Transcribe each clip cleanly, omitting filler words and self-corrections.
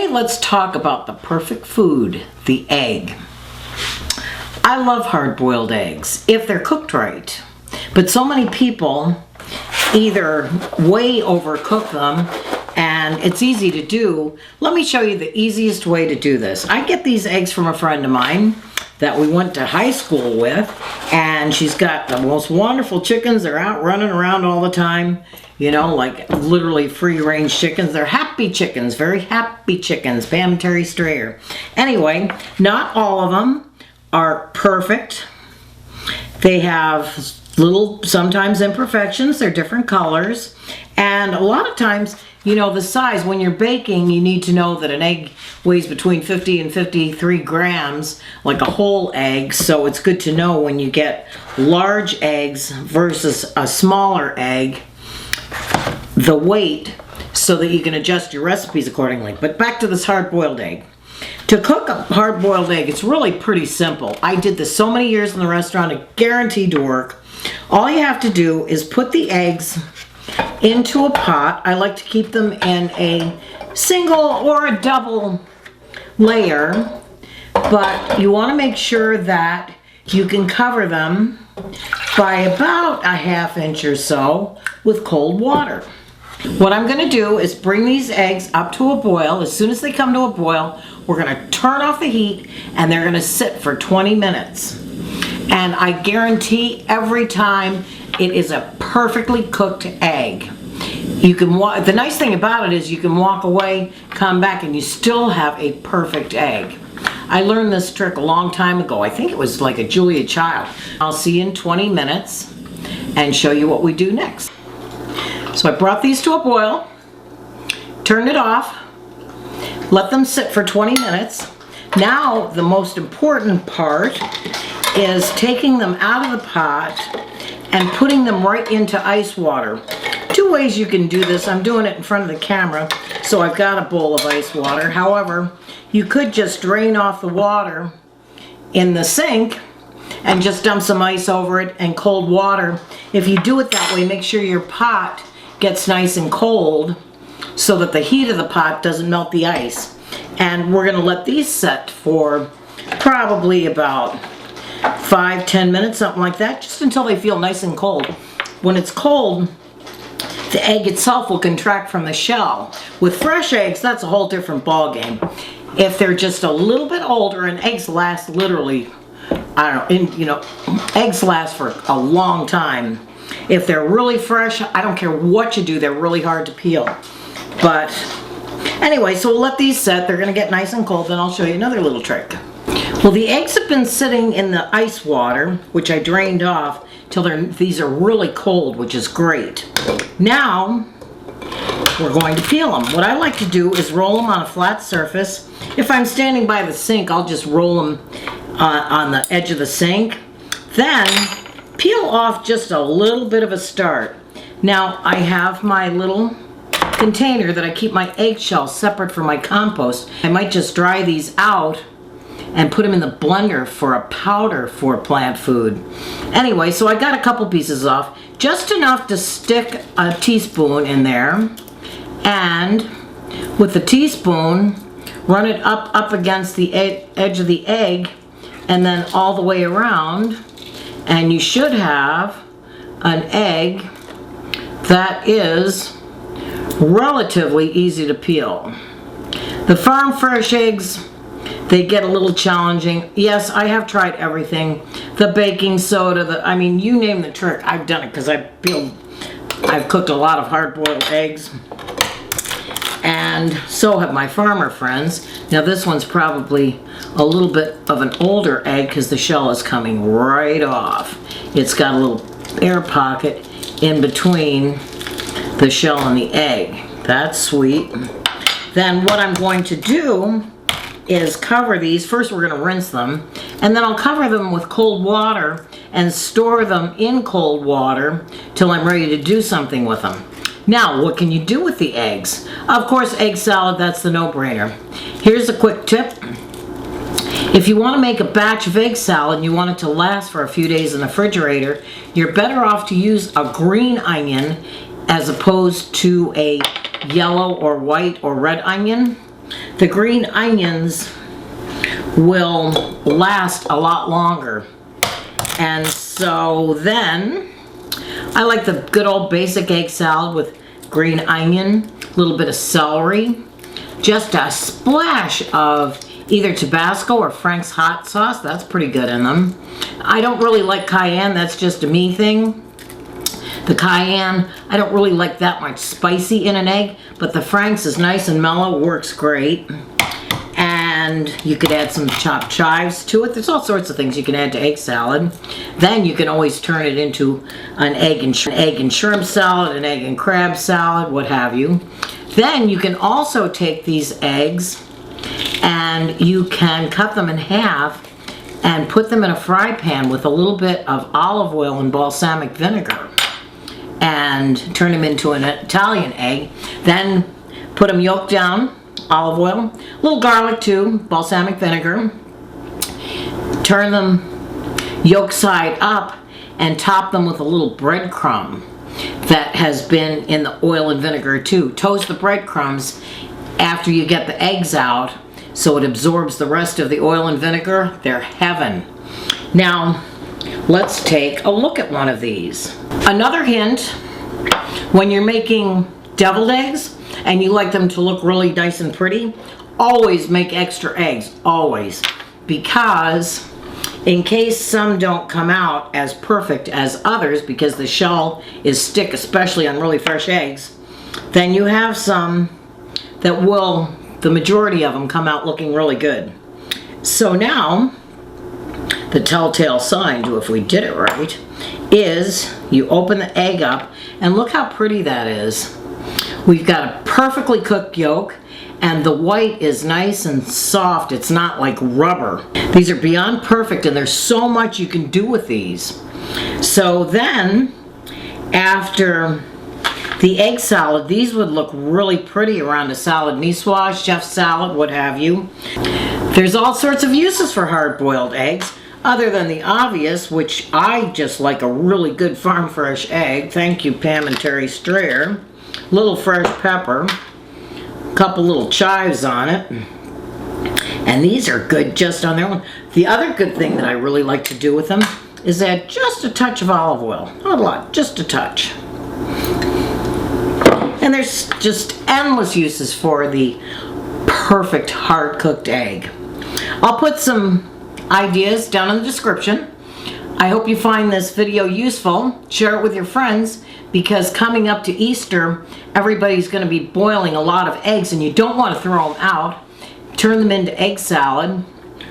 let's talk about the perfect food, the egg. I love hard-boiled eggs if they're cooked right, but so many people either way overcook them, and it's easy to do. Let me show you the easiest way to do this. I get these eggs from a friend of mine that we went to high school with, and she's got the most wonderful chickens. They're out running around all the time, you know, like literally free-range chickens. They're happy chickens, very happy chickens, Pam and Terry Strayer. Anyway, not all of them are perfect. They have little, sometimes imperfections. They're different colors, and a lot of times, you know, the size, when you're baking, you need to know that an egg weighs between 50 and 53 grams, like a whole egg. So it's good to know when you get large eggs versus a smaller egg, the weight, so that you can adjust your recipes accordingly. But back to this hard-boiled egg. To cook a hard-boiled egg, it's really pretty simple. I did this so many years in the restaurant, it's guaranteed to work. All you have to do is put the eggs into a pot. I like to keep them in a single or a double layer, but you want to make sure that you can cover them by about a ½ inch or so with cold water. What I'm going to do is bring these eggs up to a boil. As soon as they come to a boil, we're going to turn off the heat, and they're going to sit for 20 minutes. And I guarantee every time it is a perfectly cooked egg. You can the nice thing about it is you can walk away, come back, and you still have a perfect egg. I learned this trick a long time ago. I think it was like a Julia Child. I'll see you in 20 minutes and show you what we do next. So I brought these to a boil, turned it off, let them sit for 20 minutes. Now the most important part is taking them out of the pot and putting them right into ice water. Two ways you can do this. I'm doing it in front of the camera, so I've got a bowl of ice water. However, you could just drain off the water in the sink and just dump some ice over it and cold water. If you do it that way, make sure your pot gets nice and cold so that the heat of the pot doesn't melt the ice. And we're gonna let these set for probably about 5-10 minutes, something like that, just until they feel nice and cold. When it's cold, the egg itself will contract from the shell. With fresh eggs, that's a whole different ball game. If they're just a little bit older, and eggs last literally, I don't know, eggs last for a long time. If they're really fresh, I don't care what you do, they're really hard to peel. But anyway, so we'll let these set. They're gonna get nice and cold, then I'll show you another little trick. Well, the eggs have been sitting in the ice water, which I drained off, till these are really cold, which is great. Now, we're going to peel them. What I like to do is roll them on a flat surface. If I'm standing by the sink, I'll just roll them on the edge of the sink. Then, peel off just a little bit of a start. Now, I have my little container that I keep my eggshells separate from my compost. I might just dry these out and put them in the blender for a powder for plant food. Anyway, so I got a couple pieces off, just enough to stick a teaspoon in there, and with the teaspoon, run it up against the edge of the egg, and then all the way around, and you should have an egg that is relatively easy to peel. The farm fresh eggs, they get a little challenging. Yes, I have tried everything. The baking soda, I mean, you name the trick, I've done it, because I've cooked a lot of hard-boiled eggs. And so have my farmer friends. Now this one's probably a little bit of an older egg because the shell is coming right off. It's got a little air pocket in between the shell and the egg. That's sweet. Then what I'm going to do is cover these. First we're going to rinse them, and then I'll cover them with cold water and store them in cold water till I'm ready to do something with them. Now, what can you do with the eggs? Of course, egg salad, that's the no-brainer. Here's a quick tip. If you want to make a batch of egg salad and you want it to last for a few days in the refrigerator, you're better off to use a green onion as opposed to a yellow or white or red onion. the green onions will last a lot longer. And so then I like the good old basic egg salad with green onion, a little bit of celery, just a splash of either Tabasco or Frank's hot sauce. That's pretty good in them. I don't really like cayenne. That's just a me thing. The cayenne, I don't really like that much spicy in an egg, but the Frank's is nice and mellow, works great. And you could add some chopped chives to it. There's all sorts of things you can add to egg salad. Then you can always turn it into an egg and shrimp salad, an egg and crab salad, what have you. Then you can also take these eggs and you can cut them in half and put them in a fry pan with a little bit of olive oil and balsamic vinegar and turn them into an Italian egg. Then put them yolk down, olive oil, a little garlic too, balsamic vinegar. Turn them yolk side up and top them with a little breadcrumb that has been in the oil and vinegar too. Toast the breadcrumbs after you get the eggs out so it absorbs the rest of the oil and vinegar. They're heaven. Now, let's take a look at one of these. Another hint, when you're making deviled eggs and you like them to look really nice and pretty, always make extra eggs, always. Because in case some don't come out as perfect as others, because the shell is thick, especially on really fresh eggs, then you have some that will, the majority of them, come out looking really good. So now, the telltale sign to if we did it right is you open the egg up and look how pretty that is. We've got a perfectly cooked yolk and the white is nice and soft. It's not like rubber. These are beyond perfect and there's so much you can do with these. So then, after the egg salad, these would look really pretty around a salad, Nicoise, chef salad, what have you. There's all sorts of uses for hard-boiled eggs, other than the obvious, which I just like a really good farm fresh egg. Thank you, Pam and Terry Strayer. Little fresh pepper, a couple little chives on it. And these are good just on their own. The other good thing that I really like to do with them is add just a touch of olive oil. Not a lot, just a touch. And there's just endless uses for the perfect hard-cooked egg. I'll put some ideas down in the description. I hope you find this video useful. Share it with your friends, because coming up to Easter, everybody's going to be boiling a lot of eggs and you don't want to throw them out. Turn them into egg salad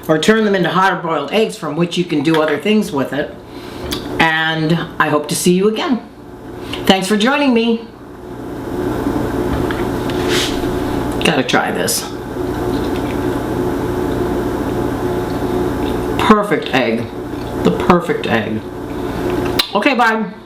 or turn them into hard-boiled eggs, from which you can do other things with it. And I hope to see you again. Thanks for joining me. Gotta try this. Perfect egg. The perfect egg. Okay, bye.